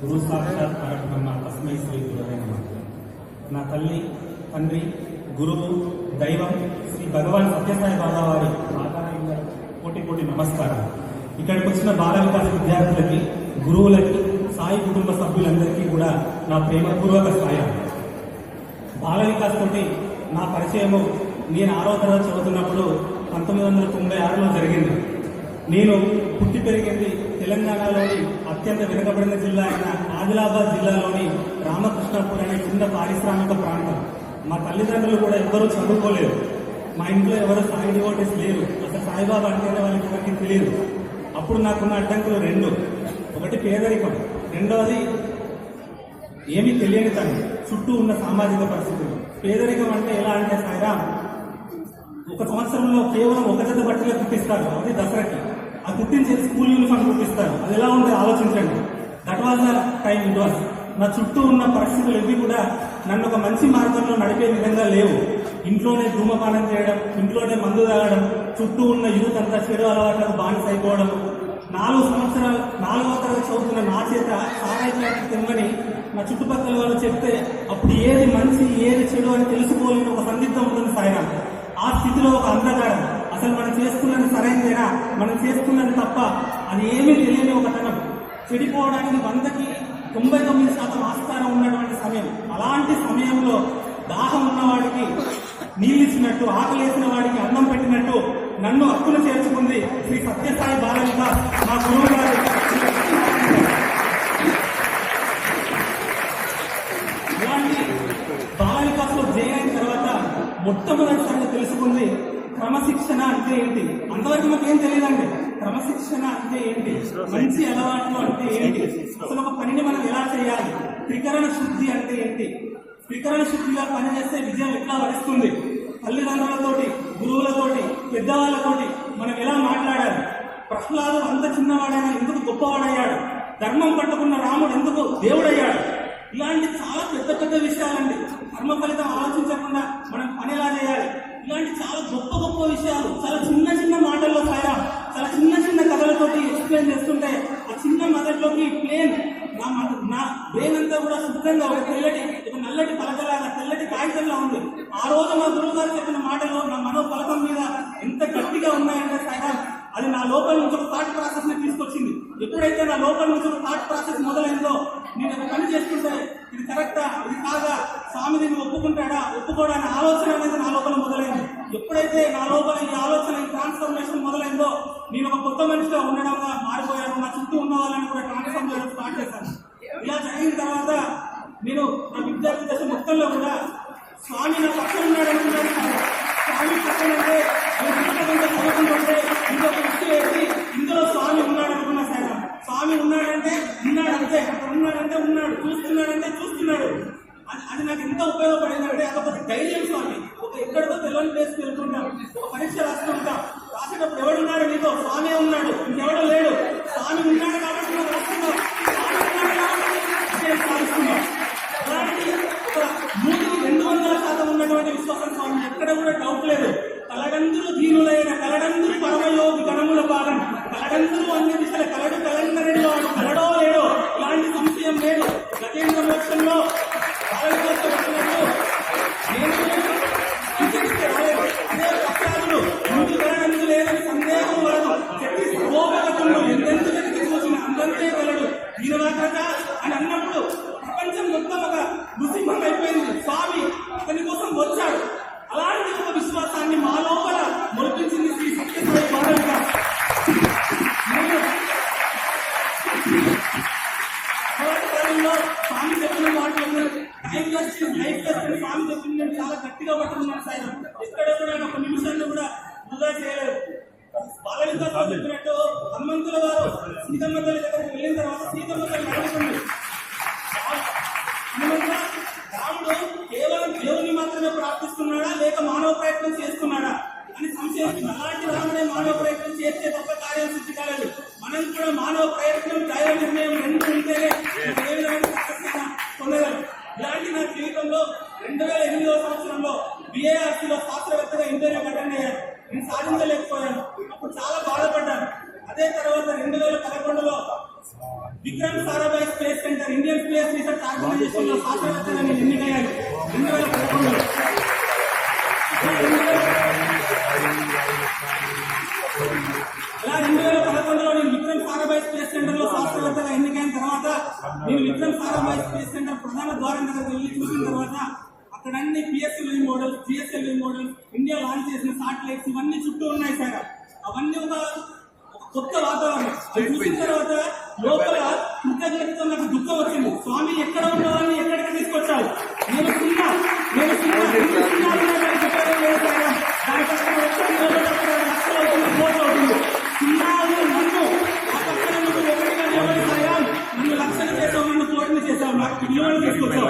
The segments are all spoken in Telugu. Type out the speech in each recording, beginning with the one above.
గురు సాక్షాత్ పరబ్రహ్మ తస్మై శ్రీ గురవే నమః. నా తల్లి తండ్రి గురువు దైవం శ్రీ భగవాన్ సత్యసాయి బాబా వారి ఆధారంగా కోటి నమస్కారం. ఇక్కడికి వచ్చిన బాల వికాస విద్యార్థులకి, గురువులకి, సాయి కుటుంబ సభ్యులందరికీ కూడా నా ప్రేమపూర్వక సాయం. బాల వికాస్ తోటి నా పరిచయము నేను 6వ తరగతి చదువుతున్నప్పుడు 1996లో జరిగింది. నేను పుట్టి పెరిగింది తెలంగాణలోని అత్యంత వెనుకబడిన జిల్లా అయిన ఆదిలాబాద్ జిల్లాలోని రామకృష్ణాపూర్ అనే చిన్న పారిశ్రామిక ప్రాంతం. మా తల్లిదండ్రులు కూడా ఎవరూ చదువుకోలేదు. మా ఇంట్లో ఎవరు సాయి డివోటీస్ లేరు. అసలు సాయిబాబా అంటే వాళ్ళకి ఎవరికి తెలియదు. అప్పుడు నాకున్న అడ్డంకులు రెండు. ఒకటి పేదరికం, రెండవది ఏమీ తెలియని తను, చుట్టూ ఉన్న సామాజిక పరిస్థితులు. పేదరికం అంటే ఎలా అంటే సాయిరామ్, ఒక సంవత్సరంలో కేవలం ఒక జత బట్టలే కుట్టిస్తారు, అది దసరాకి. ఆ కుట్టించేది స్కూల్ యూనిఫామ్ కుట్టిస్తారు. అది ఎలా ఉంటే ఆలోచించండి. That was the time it was. నా చుట్టూ ఉన్న పరిస్థితులు ఇవి కూడా నన్ను ఒక మంచి మార్గంలో నడిపే విధంగా లేవు. ఇంట్లోనే ధూమపానం చేయడం, ఇంట్లోనే మందు తాగడం, చుట్టూ ఉన్న యూత్ అంతా చెడు అలవాట్లకు బానిస అయిపోవడం. 4వ తరగతి చదువుతున్న నా చేత సారాయి ప్యాకెట్ తిమ్మని నా చుట్టుపక్కల వాళ్ళు చెప్తే అప్పుడు ఏది మంచి ఏది చెడు అని తెలుసుకోవాలని ఒక సందిగ్ధం ఉంటుంది సాయిరామ్. ఆ స్థితిలో ఒక అంధకారం. అసలు మనం చేస్తున్నది సరైనదేనా, మనం చేస్తున్నది తప్ప, అది ఏమీ తెలియని ఒక తనం. చెడిపోవడానికి 100కి 99% ఆస్కారం ఉన్నటువంటి సమయం. అలాంటి సమయంలో దాహం ఉన్నవాడికి నీళ్ళు ఇచ్చినట్టు, ఆకలేసిన వాడికి అన్నం పెట్టినట్టు నన్ను హక్కును చేర్చుకుంది శ్రీ సత్యసాయి బాల వికాస్ మా గురువు గారు. ఇలాంటి బాల వికాస్ లో జాయిన్ అయిన తర్వాత మొట్టమొదటిసారిగా తెలుసుకుంది క్రమశిక్షణ అంటే ఏంటి. అంతవరకు మాకు ఏం తెలియదండి. క్రమశిక్షణ అంటే ఏంటి, మంచి అలవాట్లు అంటే ఏంటి, అసలు ఒక పనిని మనం ఎలా చేయాలి, త్రికరణ శుద్ధి అంటే ఏంటి, త్రికరణ శుద్ధిగా పనిచేస్తే విజయం ఎట్లా వరిస్తుంది, తల్లిదండ్రులతోటి, గురువులతోటి, పెద్దవాళ్ళతోటి మనం ఎలా మాట్లాడాలి, ప్రహ్లాదు అంత చిన్నవాడైనా ఎందుకు గొప్పవాడయ్యాడు, ధర్మం పట్టుకున్న రాముడు ఎందుకు దేవుడయ్యాడు, ఇలాంటి చాలా పెద్ద పెద్ద విషయాలండి. కర్మ ఫలితం ఆలోచించకుండా మనం పని ఎలా చేయాలి, ఇలాంటి చాలా గొప్ప గొప్ప విషయాలు చాలా చిన్న చిన్న మాటల్లో సాయిరా, చాలా చిన్న చిన్న కథలతోటి ఎక్స్ప్లెయిన్ చేస్తుంటే ఆ చిన్న మెదడులోకి ప్లేన్ నా బ్రెయిన్ అంతా కూడా శుభ్రంగా ఒక నల్లటి పలకలాగా తెల్లటి కాగితంలా ఉంది. ఆ రోజు మా గురువు గారు చెప్పిన మాటలు నా మనో పలకం మీద ఎంత గట్టిగా ఉన్నాయంటే సాయిరా, అది నా లోపల నుంచి ఒక థాట్ ప్రాసెస్ ని తీసుకొచ్చింది. ఎప్పుడైతే నా లోపల నుంచి ఒక థాట్ ప్రాసెస్ మొదలైందో, నేను ఒక పని చేస్తుంటే ఇది కరెక్టా, ఇది కాదా, స్వామి దీన్ని ఒప్పుకుంటాడా, ఒప్పుకోవడానికి ఆలోచన అనేది నా లోపల మొదలైంది. ఎప్పుడైతే నా లోపల ఈ ఆలోచన, ఈ ట్రాన్స్ఫర్మేషన్ మొదలైందో, నేను ఒక కొత్త మనిషిగా ఉండడంగా మారిపోయాను. నా చుట్టూ ఉన్న వాళ్ళని కూడా ట్రాన్స్ఫర్మ్ చేయడం స్టార్ట్ చేశాను. ఇలా జరిగిన తర్వాత నేను నా విద్యార్థి దశ మొత్తంలో కూడా స్వామి నా పక్కన ఉన్నాడనుకున్నాను. స్వామి పక్కన ఉంటే చదువుకుంటుంటే ఇంకొక వ్యక్తి వేసి ఇందులో స్వామి ఉన్నాడు అనుకున్నా సార్. స్వామి ఉన్నాడంటే ఉన్నాడు అంతే, అక్కడ ఉన్నాడంటే ఉన్నాడు, చూస్తున్నాడంటే చూస్తున్నాడు. అది నాకు ఎంత ఉపయోగపడిందంటే అదొక ధైర్యం. స్వామి ఒక ఎక్కడికో తెల్లని ప్లేస్కి వెళ్తుంటాం, ఒక పరీక్ష రాస్తుంటాం, రాసేటప్పుడు ఎవడున్నాడు నీతో, స్వామి ఉన్నాడు, ఇంకెవడో లేడు. స్వామి ఉన్నాడు కాబట్టి నువ్వు రాస్తున్నావు, స్వామి ఉన్నాడు కాబట్టి సాధిస్తున్నావు. అలాంటి ఒక 200% ఉన్నటువంటి విశ్వాసం స్వామి, ఎక్కడ కూడా డౌట్ లేదు. కలడందులు దీనులైన కలడందులు పరమయోగి గణముల పాలన, కలడందులు అన్ని దిశల కలడు కలందరిలో కలడో లేడో, ఇలాంటి సంశయం లేదు. గజేంద్ర మోక్షంలో అదే పక్షాదులు ముందు కలడందు లేదని సందేహం వలదు, శక్తి సర్వోపగతులు ఎంతెంత వెతికి చూసిన అందంతే కలడు దీనవాగ్రత అని అన్నప్పుడు ప్రపంచం మొత్తం ఒక నృసింహం అయిపోయింది. స్వామి అతని కోసం వచ్చాడు. అలాంటి ఒక విశ్వాసాన్ని మా లోపల మొలిపించింది శ్రీ సత్యసాయి బాల వికాస్. స్వామి చెప్పిన మాటలు స్వామి చెప్పింది నేను చాలా గట్టిగా పట్టుకున్నాను సార్. ఎక్కడెక్కడ ఒక నిమిషాన్ని కూడా వృధా చేయలేదు. బాల వికాస్ చెప్పినట్టు హనుమంతుల వారు సీతమ్మ తల్లి దగ్గరికి వెళ్ళిన తర్వాత సీతమ్మ తల్లి అడుగుతుంది, హనుమంతుల రాముడు కేవలం దేవుని మాత్రమే ప్రార్థిస్తున్నాడా లేక మానవ ప్రయత్నం చేస్తున్నాడా అని సంశయిస్తుంది. అలాంటి రాముడే మానవ ప్రయత్నం చేస్తే తప్ప కార్యం సిద్ధి కాలేదు. మనం కూడా మానవ ప్రయత్నం, దైవ నిర్ణయం రెండు ఉంటేనే ఏ విధమైన సక్సెస్ పొందగలం. ఇలాంటి నా జీవితంలో 2008వ సంవత్సరంలో BIRCలో శాస్త్రవేత్తగా ఇంటర్వ్యూకి అటెండ్ అయ్యాను. నేను సాధించలేకపోయాను. అప్పుడు చాలా బాధపడ్డాను. అదే తర్వాత 2011లో విక్రమ్ సారాభాయ్ విషయంలో శాస్త్రవేత్తగా నేను ఎన్నికయ్యాను 2011లో. అలా 2011లో నేను విక్రమ్ సారాభాయ్ స్పేస్ సెంటర్ లో శాస్త్రవేత్తగా ఎన్నికైన తర్వాత నేను విక్రమ్ సారాభాయ్ స్పేస్ సెంటర్ ప్రధాన ద్వారం దగ్గరికి వెళ్ళి చూసిన తర్వాత అక్కడ అన్ని PSLV models, GSLV models, India launch చేసిన సాటిలైట్స్ ఇవన్నీ చుట్టూ ఉన్నాయి సార్. అవన్నీ ఒక కొత్త వాతావరణం చూసిన తర్వాత లోపల కృతజ్ఞతతో నాకు దుఃఖం వచ్చింది. స్వామి ఎక్కడ ఉన్నవాడిని ఎక్కడికి తీసుకొచ్చావు? నేను చిన్న నన్ను లక్షలు చేసావు, నన్ను కోటిని చేసావు, నాకు పిల్లలు తీసుకొచ్చావు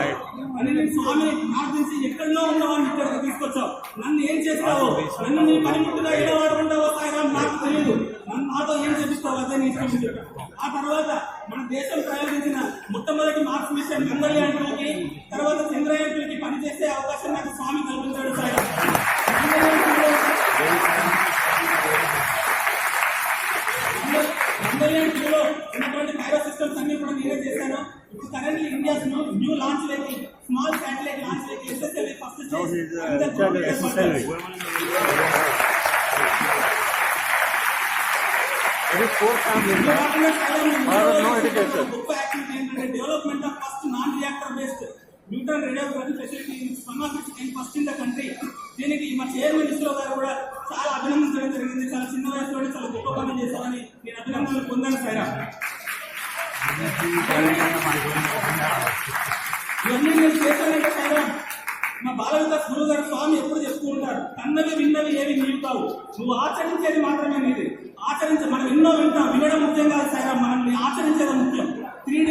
అని నేను స్వామి ప్రార్థించి ఎక్కడో ఉన్నవాడిని ఇక్కడికి తీసుకొచ్చావు. నన్ను ఏం చేస్తావో, నన్ను నీ పనిముట్టుగా ఎలా వాడుకుంటావో సాయిరాం నాకు తెలియదు. నన్ను నాతో ఏం చేపిస్తావు అదే నీ ఇష్టం చెప్పాను. ఆ తర్వాత మన దేశం ప్రయోగించిన మొట్టమొదటి మార్స్ మిషన్ మంగళయాన్కి, తర్వాత చంద్రయాన్కి పనిచేసే అవకాశం నాకు స్వామి కల్పించాడు సాయిరాం. మంగళయాన్ 2లో ఉన్నటువంటి పైరో సిస్టమ్స్ అన్ని కూడా నేనే చేశాను. ఇప్పుడు కరెంట్లీ ఇండియాస్ న్యూ లాంచ్ లేకి, స్మాల్ శాటిలైట్ లాంచ్ లేకి ఎస్ఎస్ఎల్వి ఫస్ట్ స్టేజ్ గొప్ప యాక్టివిటీ ఏంటంటే development of first non reactor based nutrient radiography facility first in the country. దీనికి మా చైర్మన్ ఇస్రో గారు కూడా చాలా అభినందించడం జరిగింది. చాలా చిన్న వయసులోనే చాలా గొప్ప పని చేశామని నేను అభినందనలు పొందాను సార్. ఇవన్నీ నేను చేశానంటే సార్ మా బాల వికాస్ గురువు గారు స్వామి ఎప్పుడు చెప్తూ ఉంటారు, కన్నవి విన్నవి ఏవి నీవు కావు, నువ్వు ఆచరించేది మాత్రమే నీది. మనం ఎన్నో వింటాం, వినడం ముఖ్యం కాదు సార్, మనల్ని ఆచరించేది ముఖ్యం. 3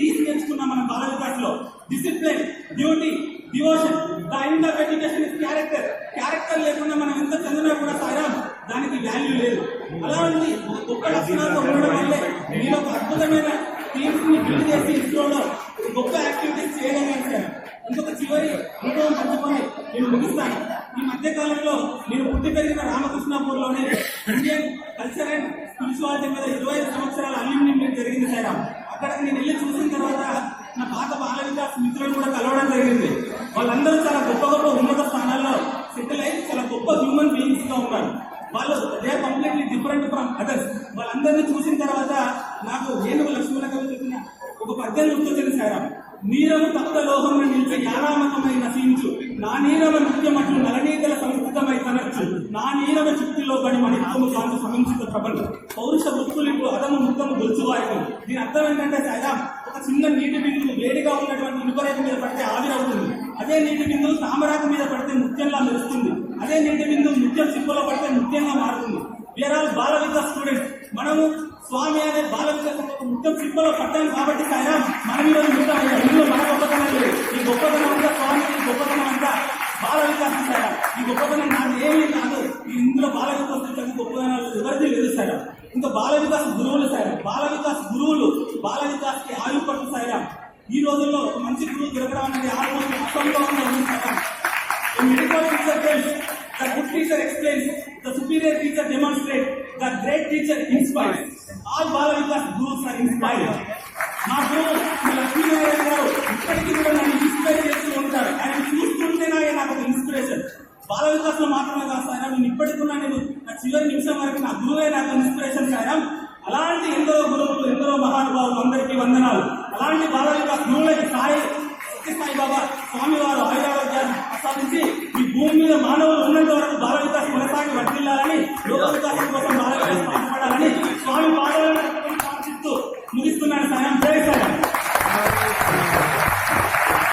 Ds నేర్చుకున్నాం మన బాల వికాస్ లో. Discipline, duty, devotion. The end of education is character. Character లేకుండా మనం ఎంత చదివినా కూడా సాయిరాం దానికి వాల్యూ లేదు. అలాంటి గొప్ప లక్షణాలతో ఉండడం వల్లే నేను ఒక అద్భుతమైన టీమ్స్ ని బిల్డ్ చేసి ఇస్రోలో గొప్ప యాక్టివిటీస్ చేయగలిగాను సార్. ఇంకొక చివరి అనుభవం పంచుకొని నేను ముగిస్తాను. ఈ మధ్య కాలంలో నేను పుట్టి పెరిగిన రామకృష్ణాపూర్లోనే ఇండియన్ కల్చర్ అండ్ స్పిరిచువాలిటీ మీద 25 సంవత్సరాల అల్యూమిని మీట్ జరిగింది సార్. అక్కడికి నేను వెళ్ళి చూసిన తర్వాత నా పాత బాల వికాస్ మిత్రులు కూడా కలవడం జరిగింది. వాళ్ళందరూ చాలా గొప్ప గొప్ప ఉన్నత స్థానాల్లో సెటిల్ అయి చాలా గొప్ప హ్యూమన్ బీయింగ్స్ గా ఉన్నారు. వాళ్ళు they are completely different from others. వాళ్ళందరినీ చూసిన తర్వాత నాకు ఏనుగు లక్ష్మణ కవి చెప్పిన ఒక పద్యం గుర్తొచ్చింది సార్. నీరము తప్త లోహంలో నిలిచి యానామకమై నశించు, నా నీరమ నృత్యమట్లు నలనీతల సంస్కృతమై తనచ్చు, నా నీరమ చుక్తిలో పడి మణిత్వము కాంతి సమించిత ప్రభలు, పౌరుష వృత్తులింపు అదము ముక్తము గొలుచువాయము. దీని అర్థం ఏంటంటే సాయిరాం, ఒక చిన్న నీటి బిందువు వేడిగా ఉన్నటువంటి ఇనుపరేఖ మీద పడితే ఆవిరవుతుంది. అదే నీటి బిందువు తామరాకు మీద పడితే ముత్యంలా మెరుస్తుంది. అదే నీటి బిందువు ముత్యం చిప్పలో పడితే ముత్యంగా మారుతుంది. We are all Bala Vikas students. మనము స్వామి అనే బాల వికాస్ ముత్యం చిప్పలో పట్టాం కాబట్టి సాయిరాం మనం ఈరోజు ఇందులో మన గొప్పతనం లేదు. ఈ గొప్పతనం అంతా స్వామి, ఈ గొప్పతనం అంతా బాల వికాసం సార్. ఈ గొప్పతనం నాకు ఏమీ కాదు. ఇందులో బాల వికాస్ గొప్పతనాలు ఎవరిది లేదు సార్. ఇంకా బాల వికాస్ గురువులు సార్. బాల వికాస్ గురువులు బాల వికాస్ కి ఆయువు పట్టు సాయిరాం. ఈ రోజుల్లో ఒక మంచి గురువు దొరకడం అనేది ఆల్మోస్ట్ అసంభవం ఉంది సార్. మెడికల్ టీచర్ తెలుసు, the good teacher explains, the superior teacher demonstrate, the great teacher inspires. All Bala Vikas గురువుస్ ఆర్ ఇన్స్పైర్డ్. మా గురువు లక్ష్మీనారాయణ గారు ఇప్పటికీ కూడా నన్ను ఇన్స్పైర్ చేస్తూ ఉంటారు. ఆయన చూస్తుంటేనే నాకు ఒక ఇన్స్పిరేషన్. బాల వికాస్ లో మాత్రమే కాదు సాయిరాం, నేను ఇప్పటికీ కూడా నేను నా చివరి నిమిషం వరకు నా గురువే నాకు ఇన్స్పిరేషన్ సాయిరాం. అలాంటి ఎందరో గురువులు, ఎందరో మహానుభావులు, అందరికీ వందనాలు. అలాంటి బాల వికాస్ గురువులకి సాయిబాబా స్వామి వారు ఆయురారోగ్యాన్ని ప్రసాదించి ఈ భూమి మీద మానవులు ఉన్నంత వరకు బాల వికాస్ కొనసాగి వర్తిల్లాలని, లోక వికాసం కోసం బాల వికాస్ పాటుపడాలని స్వామి పాదాలను ప్రార్థిస్తూ ముగిస్తున్నాను సాయం. జై సాయి.